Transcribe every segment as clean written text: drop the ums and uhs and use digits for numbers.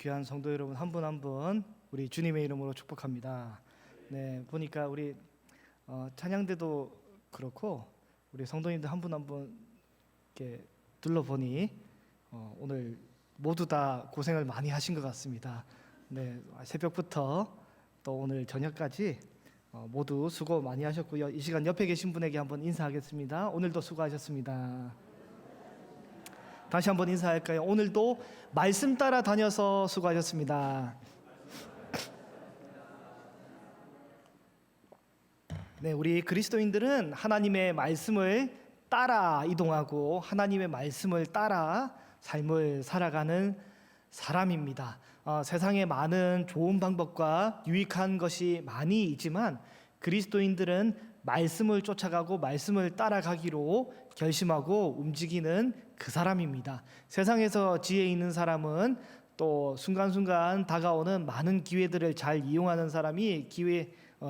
귀한 성도 여러분 한 분 한 분 우리 주님의 이름으로 축복합니다. 네, 보니까 우리 찬양대도 그렇고 우리 성도님들 한 분 한 분 이렇게 둘러보니 오늘 모두 다 고생을 많이 하신 것 같습니다. 네, 새벽부터 또 오늘 저녁까지 모두 수고 많이 하셨고요. 이 시간 옆에 계신 분에게 한번 인사하겠습니다. 오늘도 수고하셨습니다. 다시 한번 인사할까요? 오늘도 말씀 따라 다녀서 수고하셨습니다. 네, 우리 그리스도인들은 하나님의 말씀을 따라 이동하고 하나님의 말씀을 따라 삶을 살아가는 사람입니다. 세상에 많은 좋은 방법과 유익한 것이 많이 있지만 그리스도인들은 말씀을 쫓아가고 말씀을 따라가기로 결심하고 움직이는 그 사람입니다. 세상에서 지혜 있는 사람은 또 순간순간 다가오는 많은 기회들을 잘 이용하는 사람이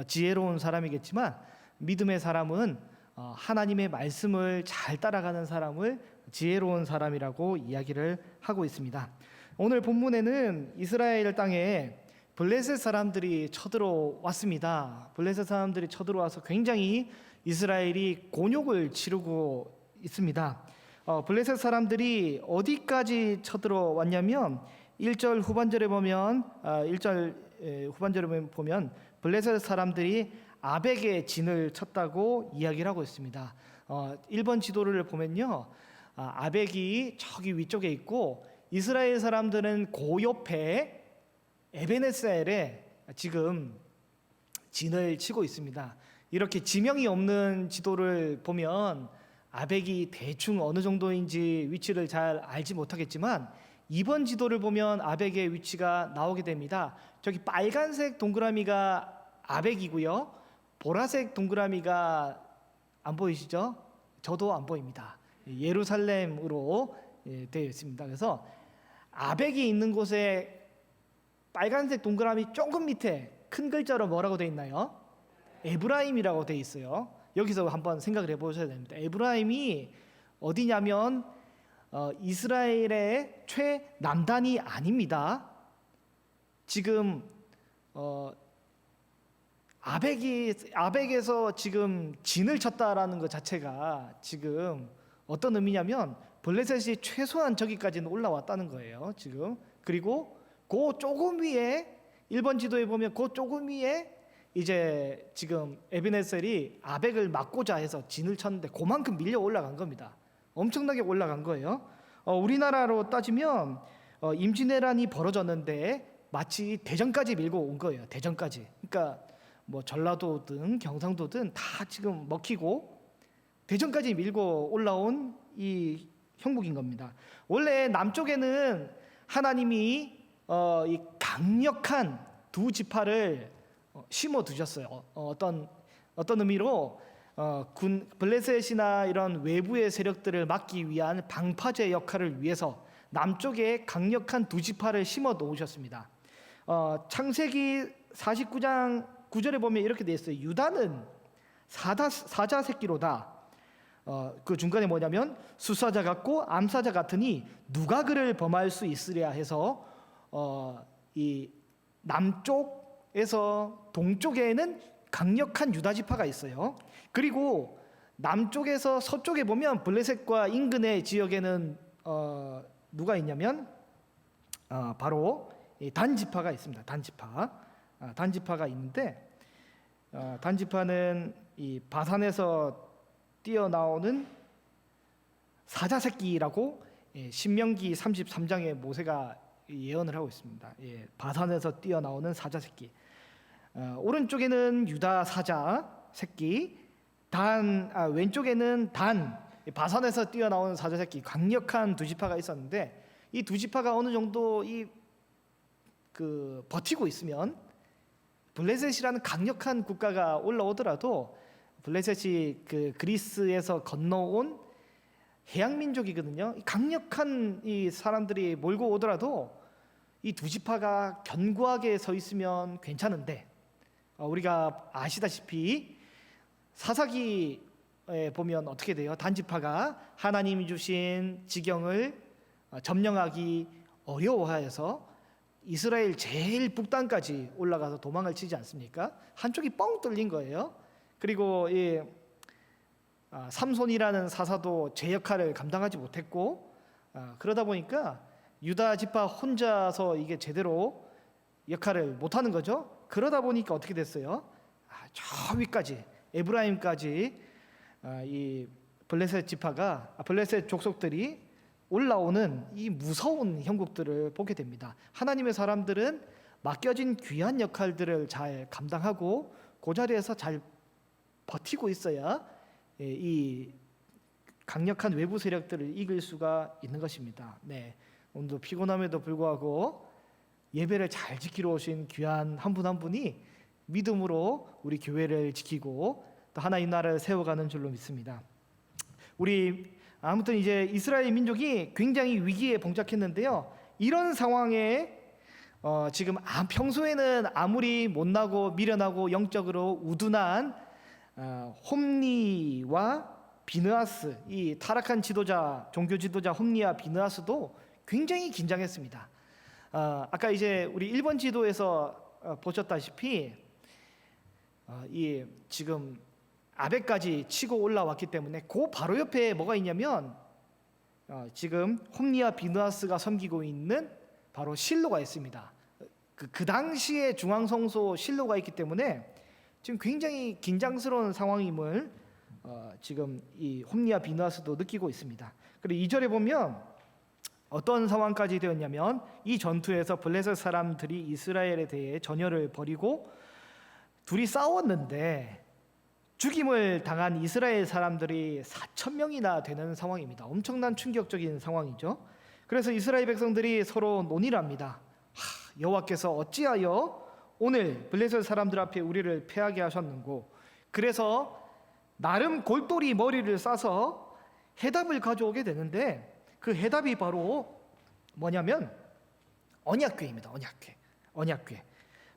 지혜로운 사람이겠지만 믿음의 사람은 하나님의 말씀을 잘 따라가는 사람을 지혜로운 사람이라고 이야기를 하고 있습니다. 오늘 본문에는 이스라엘 땅에 블레셋 사람들이 쳐들어왔습니다. 블레셋 사람들이 쳐들어와서 굉장히 이스라엘이 곤욕을 치르고 있습니다. 블레셋 사람들이 어디까지 쳐들어왔냐면 1절 후반절에 보면 블레셋 사람들이 아벡에 진을 쳤다고 이야기를 하고 있습니다. 1번 지도를 보면요, 아벡이 저기 위쪽에 있고 이스라엘 사람들은 그 옆에 에베네셀에 지금 진을 치고 있습니다. 이렇게 지명이 없는 지도를 보면 아벡이 대충 어느 정도인지 위치를 잘 알지 못하겠지만 2번 지도를 보면 아벡의 위치가 나오게 됩니다. 저기 빨간색 동그라미가 아벡이고요, 보라색 동그라미가 안 보이시죠? 저도 안 보입니다. 예루살렘으로 되어 있습니다. 그래서 아벡이 있는 곳에 빨간색 동그라미 조금 밑에 큰 글자로 뭐라고 되어 있나요? 에브라임이라고 되어 있어요. 여기서 한번 생각을 해보셔야 됩니다. 에브라임이 어디냐면 이스라엘의 최남단이 아닙니다. 지금 아벡에서 지금 진을 쳤다라는 것 자체가 지금 어떤 의미냐면 블레셋이 최소한 저기까지는 올라왔다는 거예요. 지금 그리고 그 조금 위에 1번 지도에 보면 그 조금 위에 이제 지금 에베네셀이 아벡을 막고자 해서 진을 쳤는데 그만큼 밀려 올라간 겁니다. 엄청나게 올라간 거예요. 우리나라로 따지면 임진왜란이 벌어졌는데 마치 대전까지 밀고 온 거예요. 대전까지. 그러니까 뭐 전라도든 경상도든 다 지금 먹히고 대전까지 밀고 올라온 이 형국인 겁니다. 원래 남쪽에는 하나님이 이 강력한 두 지파를 심어 두셨어요. 어떤 의미로 블레셋이나 이런 외부의 세력들을 막기 위한 방파제 역할을 위해서 남쪽에 강력한 두 지파를 심어 놓으셨습니다. 창세기 49장 9절에 보면 이렇게 되어 있어요. 유다는 사자 새끼로다. 그 중간에 뭐냐면 수사자 같고 암사자 같으니 누가 그를 범할 수 있으랴 해서 이 남쪽에서 동쪽에는 강력한 유다 지파가 있어요. 그리고 남쪽에서 서쪽에 보면 블레셋과 인근의 지역에는 누가 있냐면 바로 단 지파가 있습니다. 단 지파가 있는데 단 지파는 이 바산에서 뛰어나오는 사자 새끼라고 신명기 33장에 모세가 예언을 하고 있습니다. 바산에서 뛰어나오는 사자 새끼. 오른쪽에는 유다 사자 새끼, 왼쪽에는 단, 바산에서 뛰어나오는 사자 새끼. 강력한 두 지파가 있었는데 이 두 지파가 어느 정도 버티고 있으면 블레셋이라는 강력한 국가가 올라오더라도 블레셋이 그리스에서 건너온 해양 민족이거든요. 강력한 이 사람들이 몰고 오더라도 이 두 지파가 견고하게 서 있으면 괜찮은데 우리가 아시다시피 사사기에 보면 어떻게 돼요? 단 지파가 하나님이 주신 지경을 점령하기 어려워하여서 이스라엘 제일 북단까지 올라가서 도망을 치지 않습니까? 한쪽이 뻥 뚫린 거예요. 그리고 이 삼손이라는 사사도 제 역할을 감당하지 못했고, 그러다 보니까 유다 지파 혼자서 이게 제대로 역할을 못하는 거죠. 그러다 보니까 어떻게 됐어요? 저 위까지 에브라임까지 이 블레셋 지파가 블레셋 족속들이 올라오는 이 무서운 형국들을 보게 됩니다. 하나님의 사람들은 맡겨진 귀한 역할들을 잘 감당하고 그 자리에서 잘 버티고 있어야 이 강력한 외부 세력들을 이길 수가 있는 것입니다. 네, 오늘도 피곤함에도 불구하고 예배를 잘 지키러 오신 귀한 한 분 한 분이 믿음으로 우리 교회를 지키고 또 하나님 나라를 세워가는 줄로 믿습니다. 우리 아무튼 이제 이스라엘 민족이 굉장히 위기에 봉착했는데요. 이런 상황에 지금 평소에는 아무리 못나고 미련하고 영적으로 우둔한 홈리와 비느하스, 이 타락한 지도자, 종교 지도자 홈리와 비느하스도 굉장히 긴장했습니다. 아까 이제 우리 1번 지도에서 보셨다시피 이 지금 아벡까지 치고 올라왔기 때문에 그 바로 옆에 뭐가 있냐면 지금 홈리와 비느하스가 섬기고 있는 바로 실로가 있습니다. 그 당시에 중앙성소 실로가 있기 때문에 지금 굉장히 긴장스러운 상황임을 지금 이 홈리와 비느하스도 느끼고 있습니다. 그리고 2절에 보면 어떤 상황까지 되었냐면 이 전투에서 블레셋 사람들이 이스라엘에 대해 전열을 벌이고 둘이 싸웠는데 죽임을 당한 이스라엘 사람들이 4,000명이나 되는 상황입니다. 엄청난 충격적인 상황이죠. 그래서 이스라엘 백성들이 서로 논의를 합니다. 여호와께서 어찌하여 오늘 블레셋 사람들 앞에 우리를 패하게 하셨는고, 그래서 나름 골똘히 머리를 싸서 해답을 가져오게 되는데 그 해답이 바로 뭐냐면 언약궤입니다. 언약궤.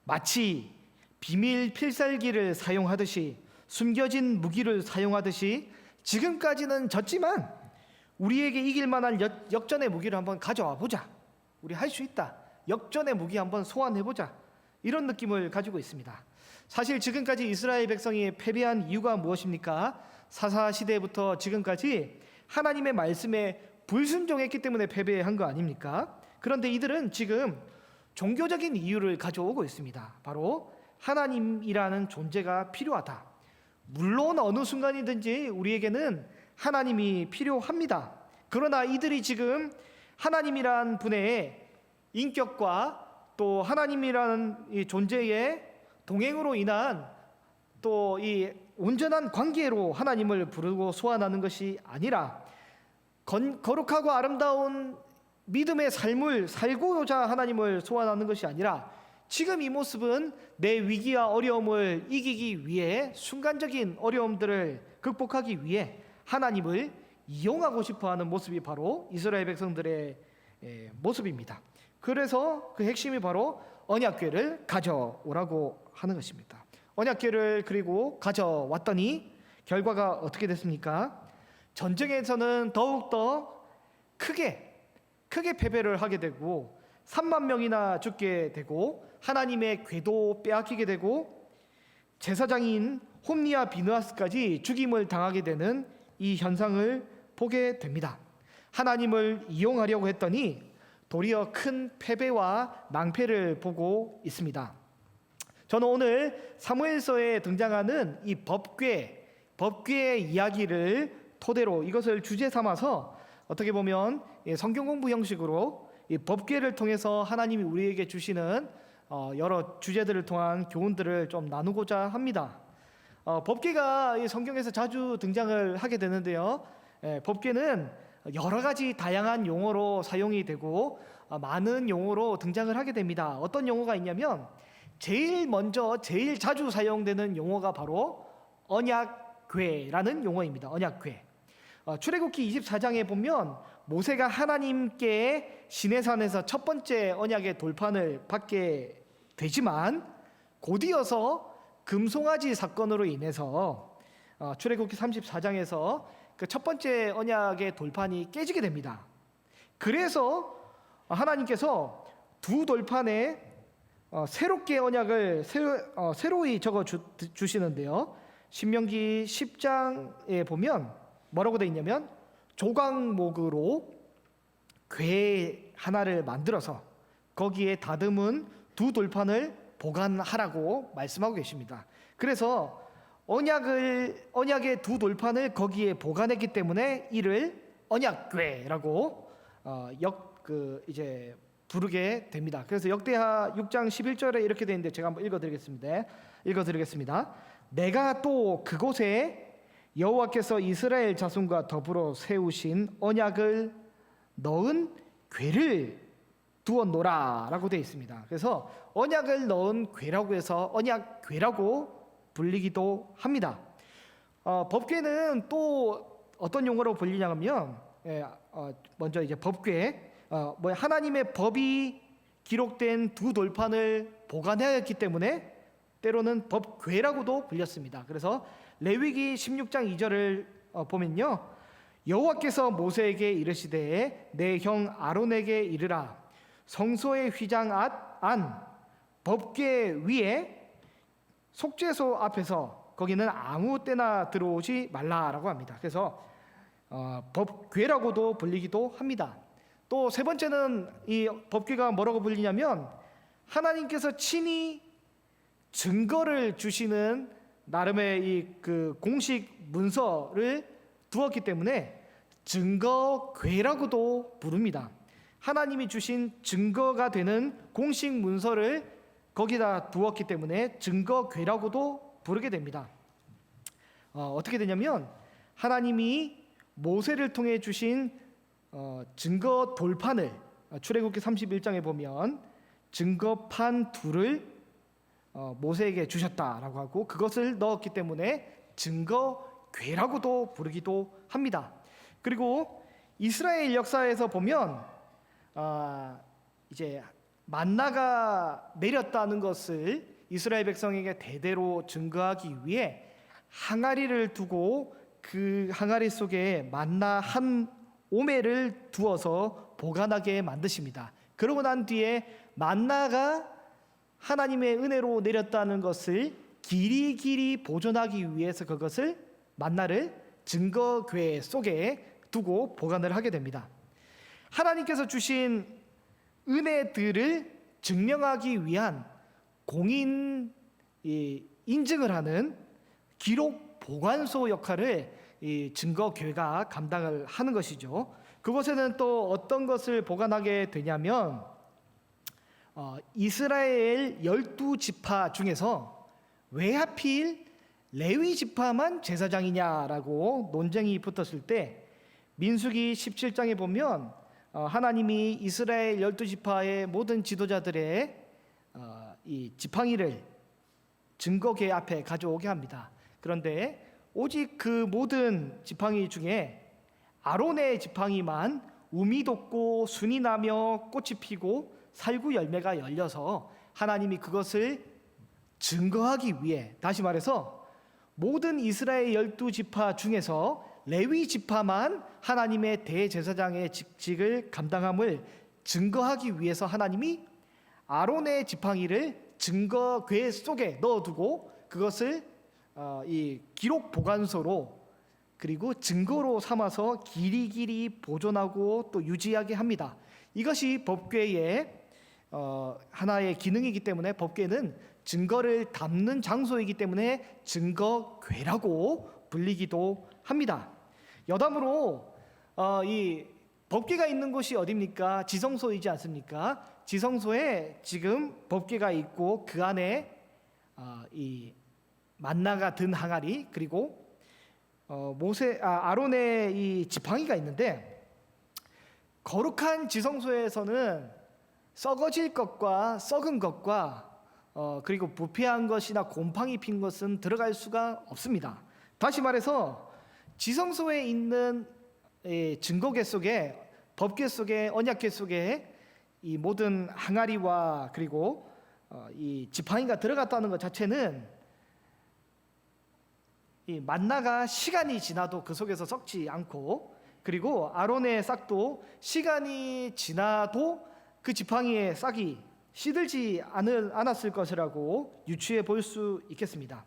마치 비밀 필살기를 사용하듯이, 숨겨진 무기를 사용하듯이 지금까지는 졌지만 우리에게 이길 만한 역전의 무기를 한번 가져와 보자. 우리 할 수 있다. 역전의 무기 한번 소환해 보자. 이런 느낌을 가지고 있습니다. 사실 지금까지 이스라엘 백성이 패배한 이유가 무엇입니까? 사사 시대부터 지금까지 하나님의 말씀에 불순종했기 때문에 패배한 거 아닙니까? 그런데 이들은 지금 종교적인 이유를 가져오고 있습니다. 바로 하나님이라는 존재가 필요하다. 물론 어느 순간이든지 우리에게는 하나님이 필요합니다. 그러나 이들이 지금 하나님이란 분의 인격과 또 하나님이라는 이 존재의 동행으로 인한 또 이 온전한 관계로 하나님을 부르고 소환하는 것이 아니라 거룩하고 아름다운 믿음의 삶을 살고자 하나님을 소환하는 것이 아니라 지금 이 모습은 내 위기와 어려움을 이기기 위해, 순간적인 어려움들을 극복하기 위해 하나님을 이용하고 싶어하는 모습이 바로 이스라엘 백성들의 모습입니다. 그래서 그 핵심이 바로 언약궤를 가져오라고 하는 것입니다. 언약궤를 그리고 가져왔더니 결과가 어떻게 됐습니까? 전쟁에서는 더욱더 크게 패배를 하게 되고 3만 명이나 죽게 되고 하나님의 궤도 빼앗기게 되고 제사장인 홈리와 비느하스까지 죽임을 당하게 되는 이 현상을 보게 됩니다. 하나님을 이용하려고 했더니 도리어 큰 패배와 낭패를 보고 있습니다. 저는 오늘 사무엘서에 등장하는 이 법궤의 이야기를 토대로 이것을 주제 삼아서 어떻게 보면 성경 공부 형식으로 이 법궤를 통해서 하나님이 우리에게 주시는 여러 주제들을 통한 교훈들을 좀 나누고자 합니다. 법궤가 성경에서 자주 등장을 하게 되는데요. 법궤는 여러 가지 다양한 용어로 사용이 되고 많은 용어로 등장을 하게 됩니다. 어떤 용어가 있냐면 제일 자주 사용되는 용어가 바로 언약궤라는 용어입니다. 언약궤. 출애굽기 24장에 보면 모세가 하나님께 시내산에서 첫 번째 언약의 돌판을 받게 되지만 곧이어서 금송아지 사건으로 인해서 출애굽기 34장에서 그 첫 번째 언약의 돌판이 깨지게 됩니다. 그래서 하나님께서 두 돌판에 새롭게 언약을 새로이 적어 주시는데요. 신명기 10장에 보면 뭐라고 되어 있냐면 조각목으로 궤 하나를 만들어서 거기에 다듬은 두 돌판을 보관하라고 말씀하고 계십니다. 그래서 언약의 두 돌판을 거기에 보관했기 때문에 이를 언약궤라고 이제 부르게 됩니다. 그래서 역대하 6장 11절에 이렇게 되어 있는데 제가 한번 읽어드리겠습니다. 내가 또 그곳에 여호와께서 이스라엘 자손과 더불어 세우신 언약을 넣은 궤를 두었노라라고 되어 있습니다. 그래서 언약을 넣은 궤라고 해서 언약궤라고 불리기도 합니다. 법궤는 또 어떤 용어로 불리냐면 먼저 이제 법궤, 하나님의 법이 기록된 두 돌판을 보관하였기 때문에 때로는 법궤라고도 불렸습니다. 그래서 레위기 16장 2절을 보면요, 여호와께서 모세에게 이르시되 내 형 아론에게 이르라. 성소의 휘장 안 법궤 위에 속죄소 앞에서 거기는 아무 때나 들어오지 말라라고 합니다. 그래서 법궤라고도 불리기도 합니다. 또 세 번째는 이 법궤가 뭐라고 불리냐면 하나님께서 친히 증거를 주시는 나름의 이 그 공식 문서를 두었기 때문에 증거궤라고도 부릅니다. 하나님이 주신 증거가 되는 공식 문서를 거기다 두었기 때문에 증거궤라고도 부르게 됩니다. 어떻게 되냐면 하나님이 모세를 통해 주신 증거 돌판을 출애굽기 31장에 보면 증거판 둘을 모세에게 주셨다라고 하고 그것을 넣었기 때문에 증거궤라고도 부르기도 합니다. 그리고 이스라엘 역사에서 보면 이제 만나가 내렸다는 것을 이스라엘 백성에게 대대로 증거하기 위해 항아리를 두고 그 항아리 속에 만나 한 오매를 두어서 보관하게 만드십니다. 그러고 난 뒤에 만나가 하나님의 은혜로 내렸다는 것을 길이 보존하기 위해서 그것을 만나를 증거궤 속에 두고 보관을 하게 됩니다. 하나님께서 주신 은혜들을 증명하기 위한 공인 인증을 하는 기록 보관소 역할을 이 증거궤가 감당을 하는 것이죠. 그곳에는 또 어떤 것을 보관하게 되냐면 이스라엘 12지파 중에서 왜 하필 레위 지파만 제사장이냐라고 논쟁이 붙었을 때 민수기 17장에 보면 하나님이 이스라엘 12지파의 모든 지도자들의 이 지팡이를 증거궤 앞에 가져오게 합니다. 그런데 오직 그 모든 지팡이 중에 아론의 지팡이만 우미 돋고 순이 나며 꽃이 피고 살구 열매가 열려서 하나님이 그것을 증거하기 위해, 다시 말해서 모든 이스라엘 12지파 중에서 레위 지파만 하나님의 대제사장의 직직을 감당함을 증거하기 위해서 하나님이 아론의 지팡이를 증거궤 속에 넣어두고 그것을 이 기록 보관소로 그리고 증거로 삼아서 길이 보존하고 또 유지하게 합니다. 이것이 법궤의 하나의 기능이기 때문에 법궤는 증거를 담는 장소이기 때문에 증거궤라고 불리기도 합니다. 여담으로 이 법궤가 있는 곳이 어디입니까? 지성소이지 않습니까? 지성소에 지금 법궤가 있고 그 안에 이 만나가 든 항아리 그리고 아론의 이 지팡이가 있는데, 거룩한 지성소에서는 썩어질 것과 썩은 것과 그리고 부패한 것이나 곰팡이 핀 것은 들어갈 수가 없습니다. 다시 말해서 지성소에 있는 증거궤 속에, 법궤 속에, 언약궤 속에 이 모든 항아리와 그리고 이 지팡이가 들어갔다는 것 자체는 이 만나가 시간이 지나도 그 속에서 썩지 않고, 그리고 아론의 싹도 시간이 지나도 그 지팡이의 싹이 시들지 않았을 것이라고 유추해 볼 수 있겠습니다.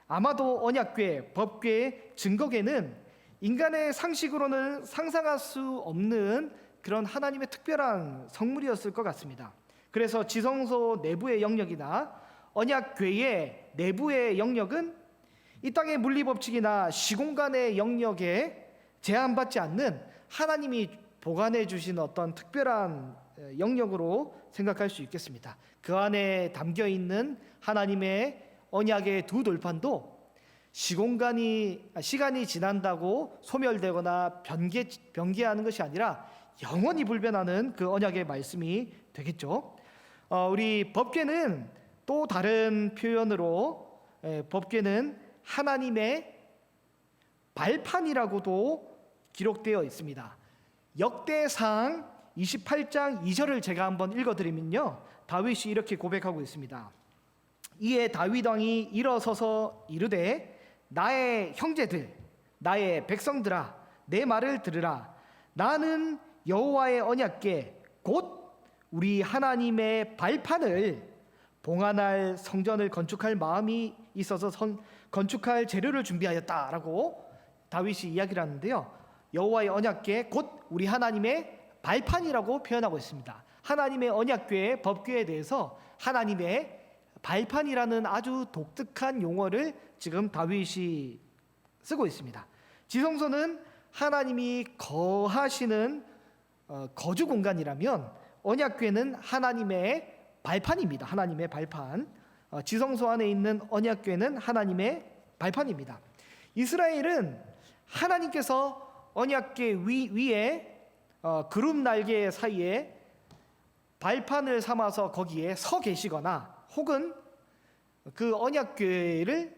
아마도 언약궤, 법궤, 증거궤는 인간의 상식으로는 상상할 수 없는 그런 하나님의 특별한 성물이었을 것 같습니다. 그래서 지성소 내부의 영역이나 언약궤의 내부의 영역은 이 땅의 물리법칙이나 시공간의 영역에 제한받지 않는 하나님이 보관해 주신 어떤 특별한 영역으로 생각할 수 있겠습니다. 그 안에 담겨 있는 하나님의 언약의 두 돌판도 시간이 지난다고 소멸되거나 변개하는 것이 아니라 영원히 불변하는 그 언약의 말씀이 되겠죠. 우리 법궤는 또 다른 표현으로 법궤는 하나님의 발판이라고도 기록되어 있습니다. 역대상 28장 2절을 제가 한번 읽어드리면요, 다윗이 이렇게 고백하고 있습니다. 이에 다윗 왕이 일어서서 이르되 나의 형제들, 나의 백성들아, 내 말을 들으라. 나는 여호와의 언약궤 곧 우리 하나님의 발판을 봉안할 성전을 건축할 마음이 있어서 건축할 재료를 준비하였다라고 다윗이 이야기를 하는데요, 여호와의 언약궤 곧 우리 하나님의 발판이라고 표현하고 있습니다. 하나님의 언약궤, 법궤에 대해서 하나님의 발판이라는 아주 독특한 용어를 지금 다윗이 쓰고 있습니다. 지성소는 하나님이 거하시는 거주 공간이라면 언약궤는 하나님의 발판입니다. 하나님의 발판. 지성소 안에 있는 언약궤는 하나님의 발판입니다. 이스라엘은 하나님께서 언약궤 위에 구름 날개 사이에 발판을 삼아서 거기에 서 계시거나 혹은 그 언약궤를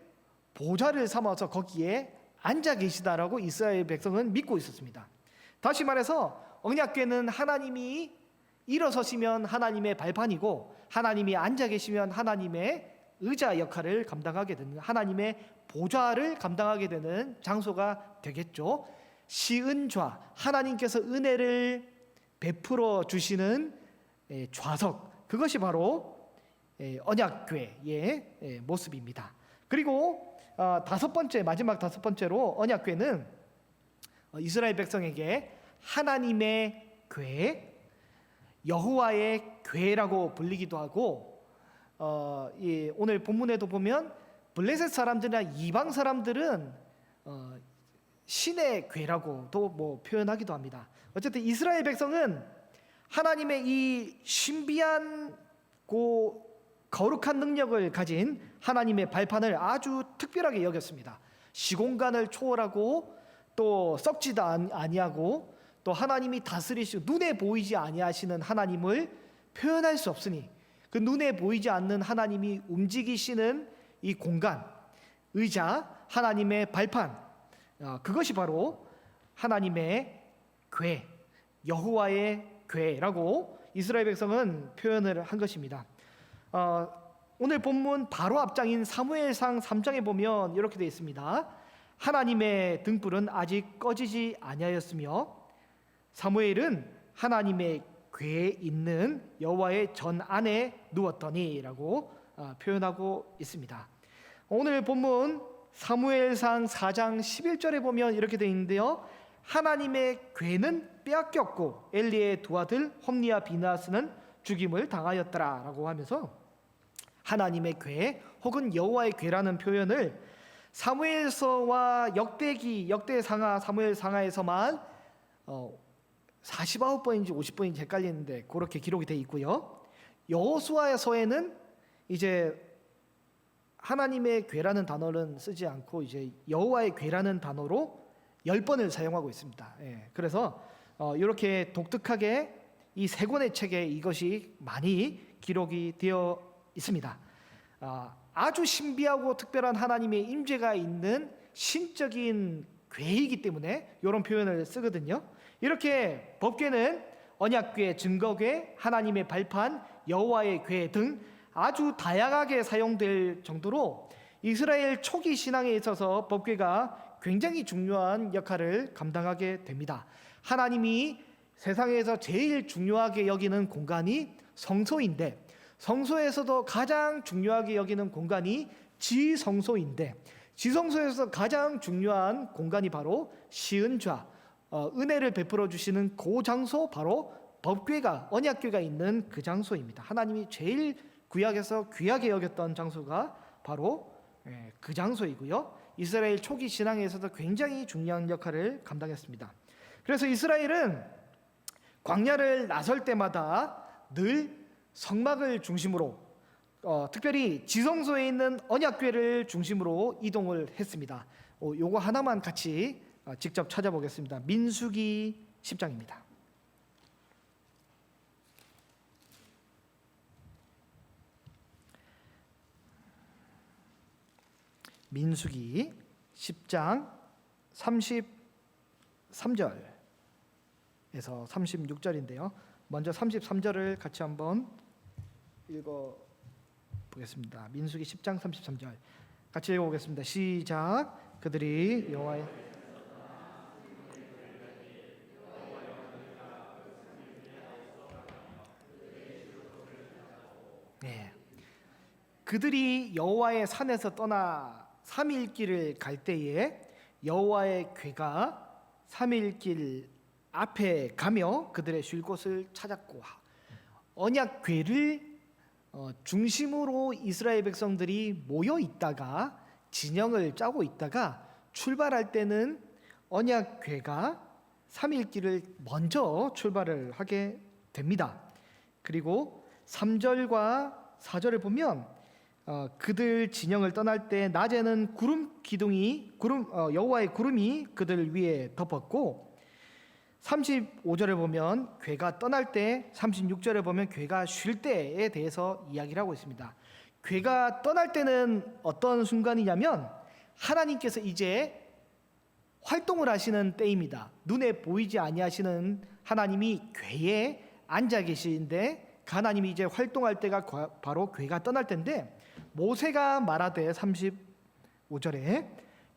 보좌를 삼아서 거기에 앉아 계시다라고 이스라엘 백성은 믿고 있었습니다. 다시 말해서 언약궤는 하나님이 일어서시면 하나님의 발판이고 하나님이 앉아 계시면 하나님의 의자 역할을 감당하게 되는, 하나님의 보좌를 감당하게 되는 장소가 되겠죠. 시은좌, 하나님께서 은혜를 베풀어 주시는 좌석, 그것이 바로 언약궤의 모습입니다. 그리고 마지막 다섯 번째로 언약궤는 이스라엘 백성에게 하나님의 궤, 여호와의 궤라고 불리기도 하고, 오늘 본문에도 보면 블레셋 사람들이나 이방 사람들은 신의 궤라고도 표현하기도 합니다. 어쨌든 이스라엘 백성은 하나님의 이 신비한 거룩한 능력을 가진 하나님의 발판을 아주 특별하게 여겼습니다. 시공간을 초월하고 또 썩지도 아니하고 또 하나님이 다스리시고 눈에 보이지 아니하시는 하나님을 표현할 수 없으니 그 눈에 보이지 않는 하나님이 움직이시는 이 공간, 의자, 하나님의 발판, 그것이 바로 하나님의 궤, 여호와의 궤라고 이스라엘 백성은 표현을 한 것입니다. 오늘 본문 바로 앞장인 사무엘상 3장에 보면 이렇게 되어 있습니다. 하나님의 등불은 아직 꺼지지 아니하였으며 사무엘은 하나님의 궤에 있는 여호와의 전 안에 누웠더니라고 표현하고 있습니다. 오늘 본문 사무엘상 4장 11절에 보면 이렇게 되어 있는데요, 하나님의 궤는 빼앗겼고 엘리의 두 아들 홈니와 비나스는 죽임을 당하였더라라고 하면서 하나님의 궤 혹은 여호와의 궤라는 표현을 사무엘서와 역대상하, 사무엘상하에서만 49번인지 50번인지 헷갈리는데 그렇게 기록이 되어 있고요. 여호수아서에는 이제 하나님의 궤라는 단어는 쓰지 않고 이제 여호와의 궤라는 단어로 10번을 사용하고 있습니다. 그래서 이렇게 독특하게 이 세 권의 책에 이것이 많이 기록이 되어 있습니다. 아주 신비하고 특별한 하나님의 임재가 있는 신적인 궤이기 때문에 이런 표현을 쓰거든요. 이렇게 법궤는 언약궤, 증거궤, 하나님의 발판, 여호와의 궤 등 아주 다양하게 사용될 정도로 이스라엘 초기 신앙에 있어서 법궤가 굉장히 중요한 역할을 감당하게 됩니다. 하나님이 세상에서 제일 중요하게 여기는 공간이 성소인데, 성소에서도 가장 중요하게 여기는 공간이 지성소인데, 지성소에서 가장 중요한 공간이 바로 시은좌, 은혜를 베풀어 주시는 그 장소, 바로 법궤가, 언약궤가 있는 그 장소입니다. 하나님이 제일 구약에서 귀하게 여겼던 장소가 바로 그 장소이고요. 이스라엘 초기 신앙에서도 굉장히 중요한 역할을 감당했습니다. 그래서 이스라엘은 광야를 나설 때마다 늘 성막을 중심으로, 특별히 지성소에 있는 언약궤를 중심으로 이동을 했습니다. 요거 하나만 같이 직접 찾아보겠습니다. 민수기 10장입니다. 민수기 10장 33절에서 36절인데요. 먼저 33절을 같이 한번 읽어 보겠습니다. 민수기 10장 33절 같이 읽어보겠습니다. 시작. 그들이 여호와의 그들이 여호와의 산에서 떠나 3일 길을 갈 때에 여호와의 궤가 3일 길 앞에 가며 그들의 쉴 곳을 찾았고, 언약 궤를 중심으로 이스라엘 백성들이 모여 있다가 진영을 짜고 있다가 출발할 때는 언약 궤가 3일 길을 먼저 출발을 하게 됩니다. 그리고 3절과 4절을 보면 그들 진영을 떠날 때 낮에는 여호와의 구름이 그들 위에 덮었고, 35절을 보면 궤가 떠날 때, 36절을 보면 궤가 쉴 때에 대해서 이야기를 하고 있습니다. 궤가 떠날 때는 어떤 순간이냐면 하나님께서 이제 활동을 하시는 때입니다. 눈에 보이지 아니하시는 하나님이 궤에 앉아 계시는데, 하나님이 이제 활동할 때가 바로 궤가 떠날 때인데, 모세가 말하되 35절에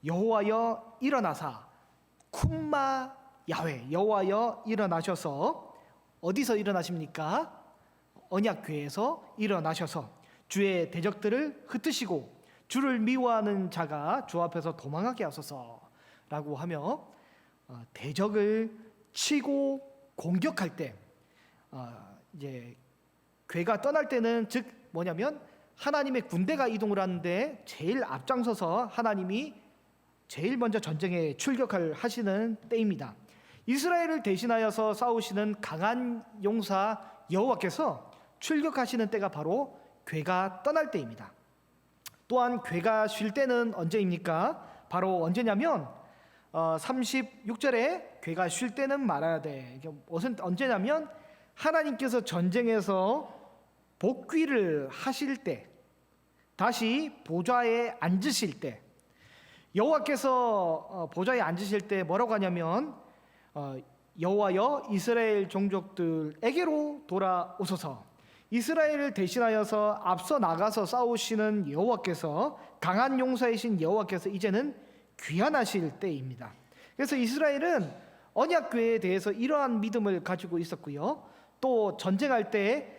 여호와여 일어나사 쿰마 야훼, 여호와여 일어나셔서, 어디서 일어나십니까? 언약궤에서 일어나셔서 주의 대적들을 흩으시고 주를 미워하는 자가 주 앞에서 도망하게 하소서라고 하며 대적을 치고 공격할 때, 이제 궤가 떠날 때는 즉 뭐냐면 하나님의 군대가 이동을 하는데 제일 앞장서서 하나님이 제일 먼저 전쟁에 출격을 하시는 때입니다. 이스라엘을 대신하여서 싸우시는 강한 용사 여호와께서 출격하시는 때가 바로 궤가 떠날 때입니다. 또한 궤가 쉴 때는 언제입니까? 바로 언제냐면 36절에 궤가 쉴 때는 말아야 돼. 이게 무슨 언제냐면 하나님께서 전쟁에서 복귀를 하실 때, 다시 보좌에 앉으실 때, 여호와께서 보좌에 앉으실 때 뭐라고 하냐면 여호와여 이스라엘 종족들에게로 돌아오소서. 이스라엘을 대신하여서 앞서 나가서 싸우시는 여호와께서, 강한 용사이신 여호와께서 이제는 귀환하실 때입니다. 그래서 이스라엘은 언약궤에 대해서 이러한 믿음을 가지고 있었고요. 또 전쟁할 때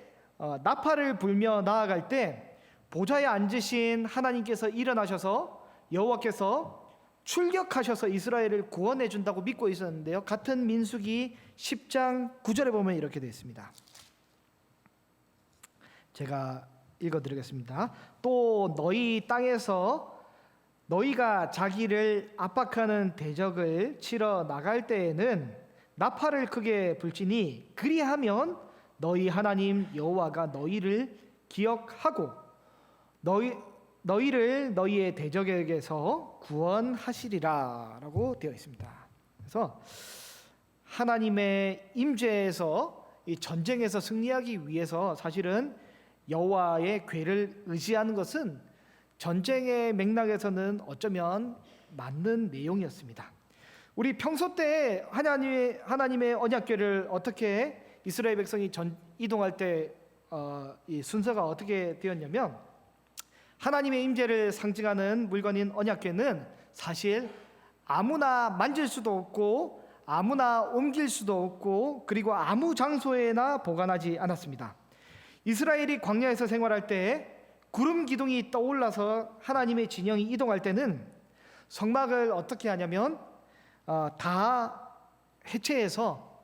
나팔을 불며 나아갈 때 보좌에 앉으신 하나님께서 일어나셔서 여호와께서 출격하셔서 이스라엘을 구원해 준다고 믿고 있었는데요. 같은 민수기 10장 9절에 보면 이렇게 되어 있습니다. 제가 읽어드리겠습니다. 또 너희 땅에서 너희가 자기를 압박하는 대적을 치러 나갈 때에는 나팔을 크게 불지니 그리하면 너희 하나님 여호와가 너희를 기억하고 너희를 너희의 대적에게서 구원하시리라 라고 되어 있습니다. 그래서 하나님의 임재에서 이 전쟁에서 승리하기 위해서 사실은 여호와의 궤를 의지하는 것은 전쟁의 맥락에서는 어쩌면 맞는 내용이었습니다. 우리 평소 때 하나님의 언약궤를 어떻게 이스라엘 백성이 이동할 때 이 순서가 어떻게 되었냐면, 하나님의 임재를 상징하는 물건인 언약궤는 사실 아무나 만질 수도 없고 아무나 옮길 수도 없고 그리고 아무 장소에나 보관하지 않았습니다. 이스라엘이 광야에서 생활할 때 구름 기둥이 떠올라서 하나님의 진영이 이동할 때는 성막을 어떻게 하냐면 다 해체해서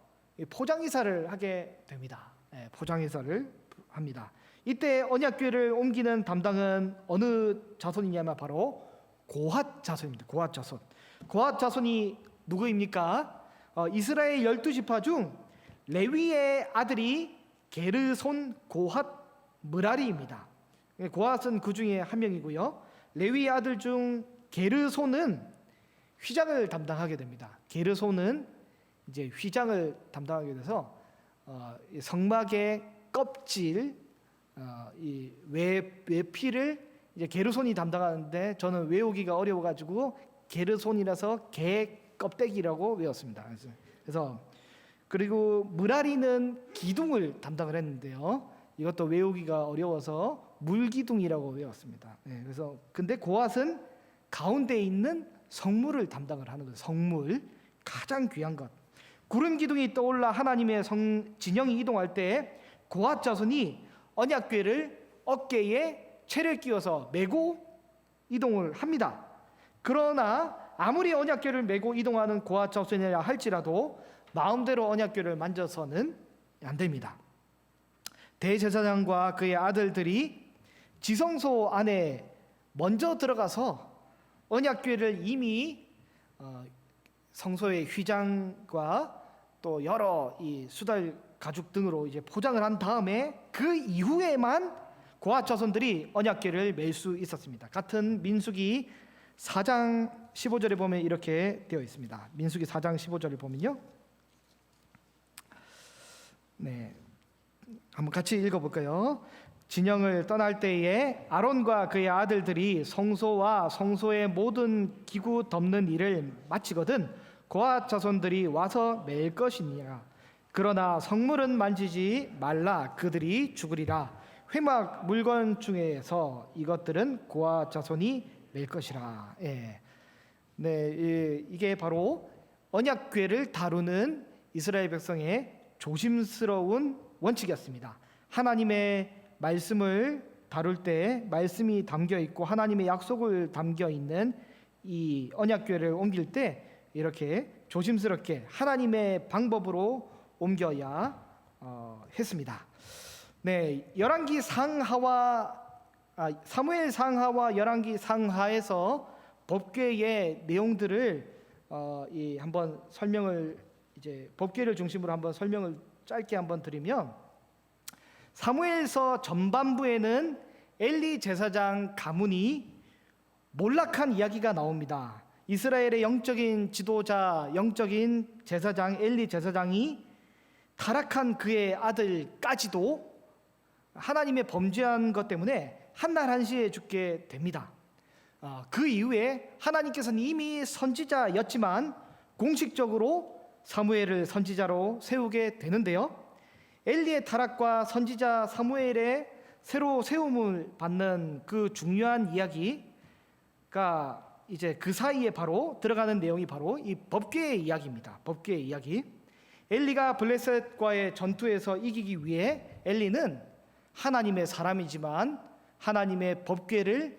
포장이사를 하게 됩니다. 포장이사를 합니다. 이때 언약궤를 옮기는 담당은 어느 자손이냐면 바로 고핫 자손입니다. 고핫 자손. 고핫 자손이 누구입니까? 이스라엘 12지파 중 레위의 아들이 게르손, 고핫, 므라리입니다. 고핫은 그 중에 한 명이고요. 레위의 아들 중 게르손은 휘장을 담당하게 됩니다. 게르손은 이제 휘장을 담당하게 돼서 성막의 껍질, 이 외피를 이제 게르손이 담당하는데 저는 외우기가 어려워가지고 게르손이라서 개 껍데기라고 외웠습니다. 그래서 그리고 므라리는 기둥을 담당을 했는데요. 이것도 외우기가 어려워서 물기둥이라고 외웠습니다. 그래서 근데 고핫은 가운데 있는 성물을 담당을 하는 거예요. 성물, 가장 귀한 것. 구름 기둥이 떠올라 하나님의 진영이 이동할 때 고핫 자손이 언약궤를 어깨에 채를 끼워서 메고 이동을 합니다. 그러나 아무리 언약궤를 메고 이동하는 고핫 자손이라 할지라도 마음대로 언약궤를 만져서는 안 됩니다. 대제사장과 그의 아들들이 지성소 안에 먼저 들어가서 언약궤를 이미 성소의 휘장과 또 여러 이 수달 가죽 등으로 이제 포장을 한 다음에 그 이후에만 고핫 자손들이 언약궤를 멜 수 있었습니다. 같은 민수기 4장 15절에 보면 이렇게 되어 있습니다. 민수기 4장 15절을 보면요. 한번 같이 읽어볼까요? 진영을 떠날 때에 아론과 그의 아들들이 성소와 성소의 모든 기구 덮는 일을 마치거든 고핫 자손들이 와서 맬 것이니라. 그러나 성물은 만지지 말라. 그들이 죽으리라. 회막 물건 중에서 이것들은 고핫 자손이 맬 것이라. 이게 바로 언약궤를 다루는 이스라엘 백성의 조심스러운 원칙이었습니다. 하나님의 말씀을 다룰 때 말씀이 담겨 있고 하나님의 약속을 담겨 있는 이 언약궤를 옮길 때 이렇게 조심스럽게 하나님의 방법으로 옮겨야 했습니다. 열왕기 상하와 사무엘 상하와 열왕기 상하에서 법궤의 내용들을 한번 설명을 이제 법궤를 중심으로 한번 설명을 짧게 한번 드리면 사무엘서 전반부에는 엘리 제사장 가문이 몰락한 이야기가 나옵니다. 이스라엘의 영적인 지도자, 영적인 제사장 엘리 제사장이 타락한 그의 아들까지도 하나님의 범죄한 것 때문에 한날 한시에 죽게 됩니다. 그 이후에 하나님께서는 이미 선지자였지만 공식적으로 사무엘을 선지자로 세우게 되는데요. 엘리의 타락과 선지자 사무엘의 새로 세움을 받는 그 중요한 이야기가 이제 그 사이에 바로 들어가는 내용이 바로 이 법궤의 이야기입니다. 법궤의 이야기. 엘리가 블레셋과의 전투에서 이기기 위해 엘리는 하나님의 사람이지만 하나님의 법궤를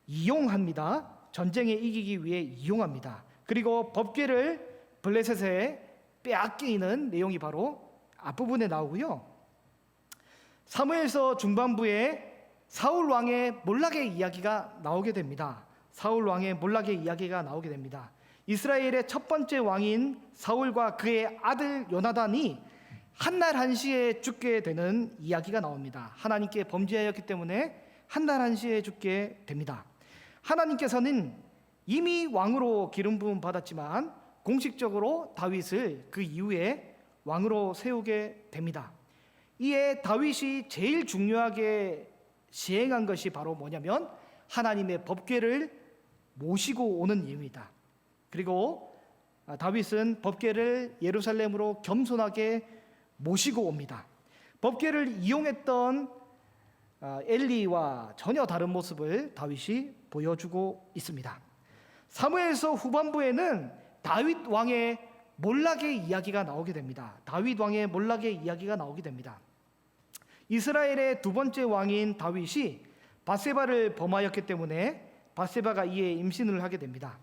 이용합니다. 전쟁에 이기기 위해 이용합니다. 그리고 법궤를 블레셋에 빼앗기는 내용이 바로 앞부분에 나오고요. 사무엘서 중반부에 사울 왕의 몰락의 이야기가 나오게 됩니다. 사울 왕의 몰락의 이야기가 나오게 됩니다. 이스라엘의 첫 번째 왕인 사울과 그의 아들 요나단이 한날 한시에 죽게 되는 이야기가 나옵니다. 하나님께 범죄하였기 때문에 한날 한시에 죽게 됩니다. 하나님께서는 이미 왕으로 기름 부음 받았지만 공식적으로 다윗을 그 이후에 왕으로 세우게 됩니다. 이에 다윗이 제일 중요하게 시행한 것이 바로 뭐냐면 하나님의 법궤를 모시고 오는 일입니다. 그리고 다윗은 법궤를 예루살렘으로 겸손하게 모시고 옵니다. 법궤를 이용했던 엘리와 전혀 다른 모습을 다윗이 보여주고 있습니다. 사무엘서 후반부에는 다윗 왕의 몰락의 이야기가 나오게 됩니다. 다윗 왕의 몰락의 이야기가 나오게 됩니다. 이스라엘의 두 번째 왕인 다윗이 밧세바를 범하였기 때문에 밧세바가 이에 임신을 하게 됩니다.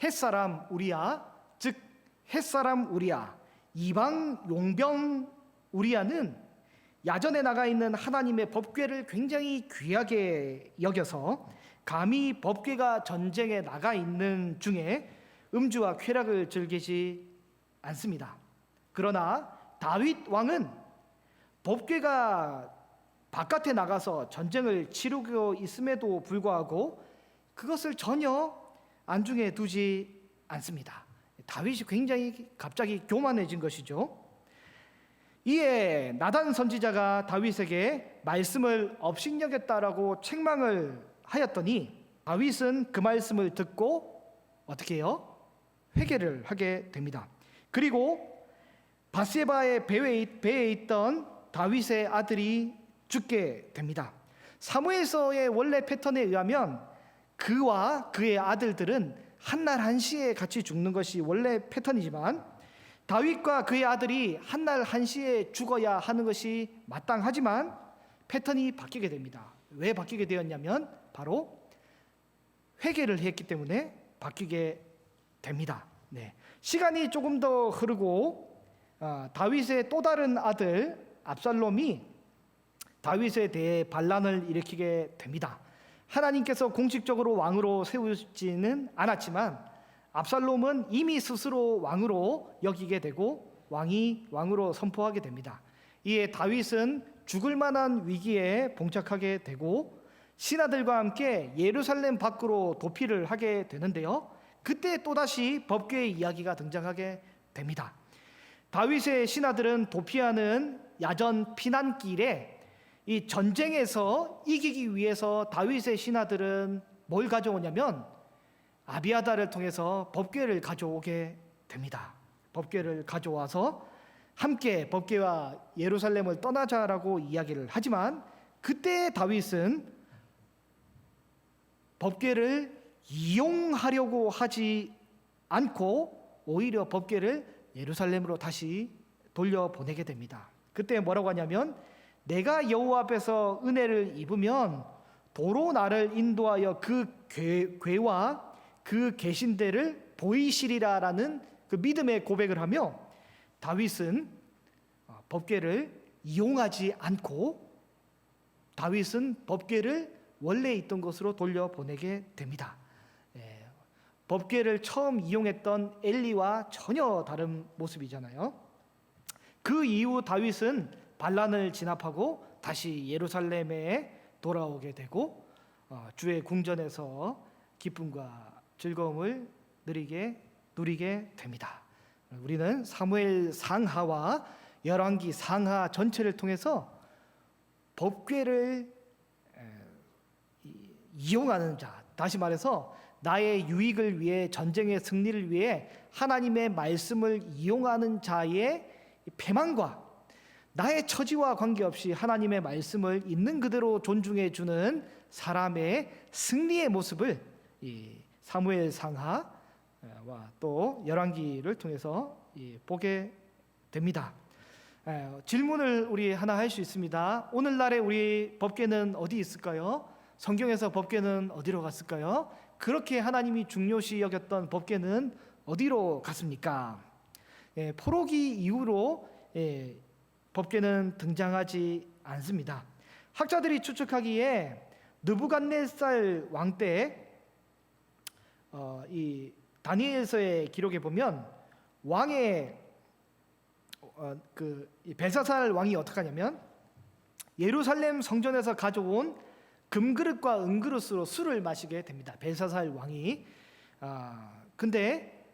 햇사람 우리야, 즉 햇사람 우리야, 이방 용병 우리야는 야전에 나가 있는 하나님의 법궤를 굉장히 귀하게 여겨서 감히 법궤가 전쟁에 나가 있는 중에 음주와 쾌락을 즐기지 않습니다. 그러나 다윗 왕은 법궤가 바깥에 나가서 전쟁을 치르고 있음에도 불구하고 그것을 전혀 안중에 두지 않습니다. 다윗이 굉장히 갑자기 교만해진 것이죠. 이에 나단 선지자가 다윗에게 말씀을 업신여겼다라고 책망을 하였더니 다윗은 그 말씀을 듣고 어떻게 해요? 회개를 하게 됩니다. 그리고 밧세바의 배에 있던 다윗의 아들이 죽게 됩니다. 사무엘서의 원래 패턴에 의하면 그와 그의 아들들은 한날 한시에 같이 죽는 것이 원래 패턴이지만 다윗과 그의 아들이 한날 한시에 죽어야 하는 것이 마땅하지만 패턴이 바뀌게 됩니다. 왜 바뀌게 되었냐면 바로 회개를 했기 때문에 바뀌게 됩니다. 시간이 조금 더 흐르고 다윗의 또 다른 아들 압살롬이 다윗에 대해 반란을 일으키게 됩니다. 하나님께서 공식적으로 왕으로 세우지는 않았지만 압살롬은 이미 스스로 왕으로 여기게 되고 왕이 왕으로 선포하게 됩니다. 이에 다윗은 죽을 만한 위기에 봉착하게 되고 신하들과 함께 예루살렘 밖으로 도피를 하게 되는데요. 그때 또다시 법궤의 이야기가 등장하게 됩니다. 다윗의 신하들은 도피하는 야전 피난길에 이 전쟁에서 이기기 위해서 다윗의 신하들은 뭘 가져오냐면 아비아달을 통해서 법궤를 가져오게 됩니다. 법궤를 가져와서 함께 법궤와 예루살렘을 떠나자라고 이야기를 하지만 그때 다윗은 법궤를 이용하려고 하지 않고 오히려 법궤를 예루살렘으로 다시 돌려보내게 됩니다. 그때 뭐라고 하냐면 내가 여호와 앞에서 은혜를 입으면 도로 나를 인도하여 그 궤와 그 계신대를 보이시리라라는 그 믿음의 고백을 하며 다윗은 법궤를 이용하지 않고 다윗은 법궤를 원래 있던 곳으로 돌려보내게 됩니다. 법궤를 처음 이용했던 엘리와 전혀 다른 모습이잖아요. 그 이후 다윗은 반란을 진압하고 다시 예루살렘에 돌아오게 되고 주의 궁전에서 기쁨과 즐거움을 누리게 됩니다. 우리는 사무엘 상하와 열왕기 상하 전체를 통해서 법궤를 이용하는 자, 다시 말해서 나의 유익을 위해 전쟁의 승리를 위해 하나님의 말씀을 이용하는 자의 패망과 나의 처지와 관계없이 하나님의 말씀을 있는 그대로 존중해 주는 사람의 승리의 모습을 이 사무엘 상하와 또 열왕기를 통해서 보게 됩니다. 질문을 우리 하나 할 수 있습니다. 오늘날의 우리 법궤는 어디 있을까요? 성경에서 법궤는 어디로 갔을까요? 그렇게 하나님이 중요시 여겼던 법궤는 어디로 갔습니까? 포로기 이후로 법궤는 등장하지 않습니다. 학자들이 추측하기에 느부갓네살 왕 때 이 다니엘서의 기록에 보면 왕의 벨사살 왕이 어떻게 하냐면 예루살렘 성전에서 가져온 금그릇과 은그릇으로 술을 마시게 됩니다. 벨사살 왕이. 근데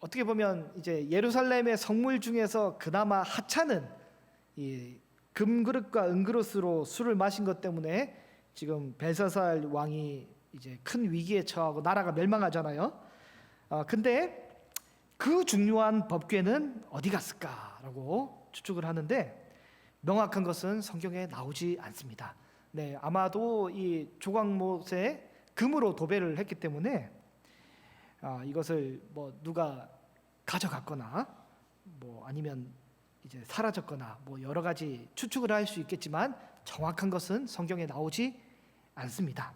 어떻게 보면 이제 예루살렘의 성물 중에서 그나마 하찮은 이 금그릇과 은그릇으로 술을 마신 것 때문에 지금 벨사살 왕이 이제 큰 위기에 처하고 나라가 멸망하잖아요. 근데 그 중요한 법궤는 어디 갔을까라고 추측을 하는데 명확한 것은 성경에 나오지 않습니다. 아마도 이 조각못에 금으로 도배를 했기 때문에 이것을 누가 가져갔거나 뭐 아니면 이제 사라졌거나 뭐 여러 가지 추측을 할 수 있겠지만 정확한 것은 성경에 나오지 않습니다.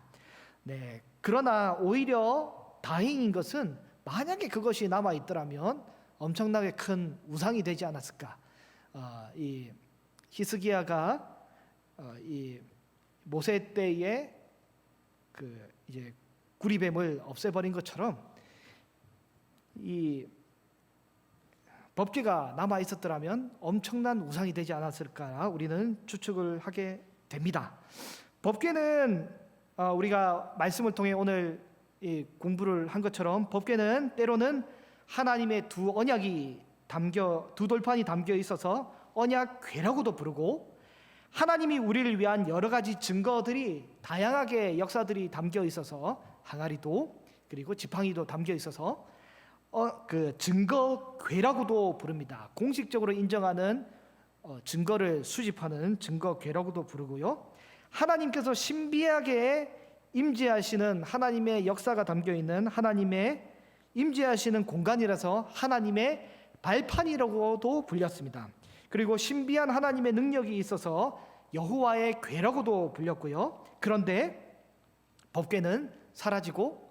네, 그러나 오히려 다행인 것은 만약에 그것이 남아 있더라면 엄청나게 큰 우상이 되지 않았을까. 이 히스기야가 이 모세 때에 그 이제 구리뱀을 없애버린 것처럼 이 법궤가 남아 있었더라면 엄청난 우상이 되지 않았을까 우리는 추측을 하게 됩니다. 법궤는 우리가 말씀을 통해 오늘 이 공부를 한 것처럼 법궤는 때로는 하나님의 두 돌판이 담겨 있어서 언약궤라고도 부르고, 하나님이 우리를 위한 여러 가지 증거들이 다양하게 역사들이 담겨 있어서 항아리도 그리고 지팡이도 담겨 있어서 그 증거궤라고도 부릅니다. 공식적으로 인정하는 증거를 수집하는 증거궤라고도 부르고요. 하나님께서 신비하게 임재하시는 하나님의 역사가 담겨 있는 하나님의 임재하시는 공간이라서 하나님의 발판이라고도 불렸습니다. 그리고 신비한 하나님의 능력이 있어서 여호와의 궤라고도 불렸고요. 그런데 법궤는 사라지고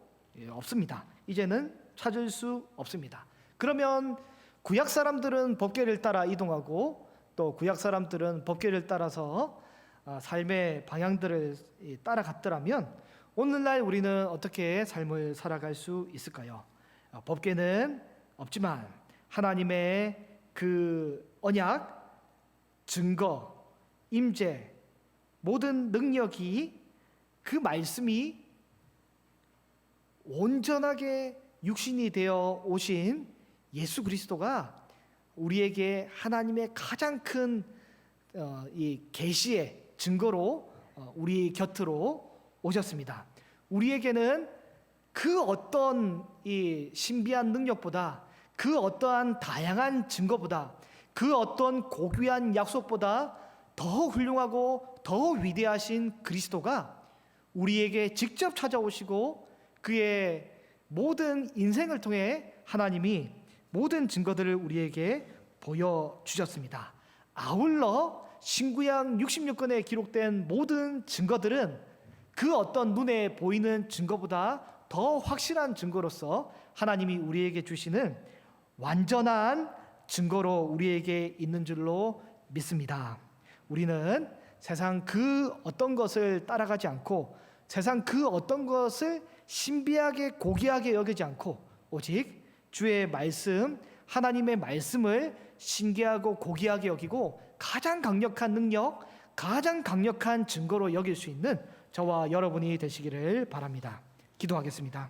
없습니다. 이제는 찾을 수 없습니다. 그러면 구약 사람들은 법궤를 따라 이동하고 또 구약 사람들은 법궤를 따라서 삶의 방향들을 따라갔더라면 오늘날 우리는 어떻게 삶을 살아갈 수 있을까요? 법궤는 없지만 하나님의 그 언약, 증거, 임재, 모든 능력이 그 말씀이 온전하게 육신이 되어 오신 예수 그리스도가 우리에게 하나님의 가장 큰 이 계시의 증거로 우리 곁으로 오셨습니다. 우리에게는 그 어떤 이 신비한 능력보다, 그 어떠한 다양한 증거보다, 그 어떤 고귀한 약속보다 더 훌륭하고 더 위대하신 그리스도가 우리에게 직접 찾아오시고 그의 모든 인생을 통해 하나님이 모든 증거들을 우리에게 보여주셨습니다. 아울러 신구약 66권에 기록된 모든 증거들은 그 어떤 눈에 보이는 증거보다 더 확실한 증거로서 하나님이 우리에게 주시는 완전한 증거로 우리에게 있는 줄로 믿습니다. 우리는 세상 그 어떤 것을 따라가지 않고 세상 그 어떤 것을 신비하게 고귀하게 여기지 않고 오직 주의 말씀, 하나님의 말씀을 신기하고 고귀하게 여기고 가장 강력한 능력, 가장 강력한 증거로 여길 수 있는 저와 여러분이 되시기를 바랍니다. 기도하겠습니다.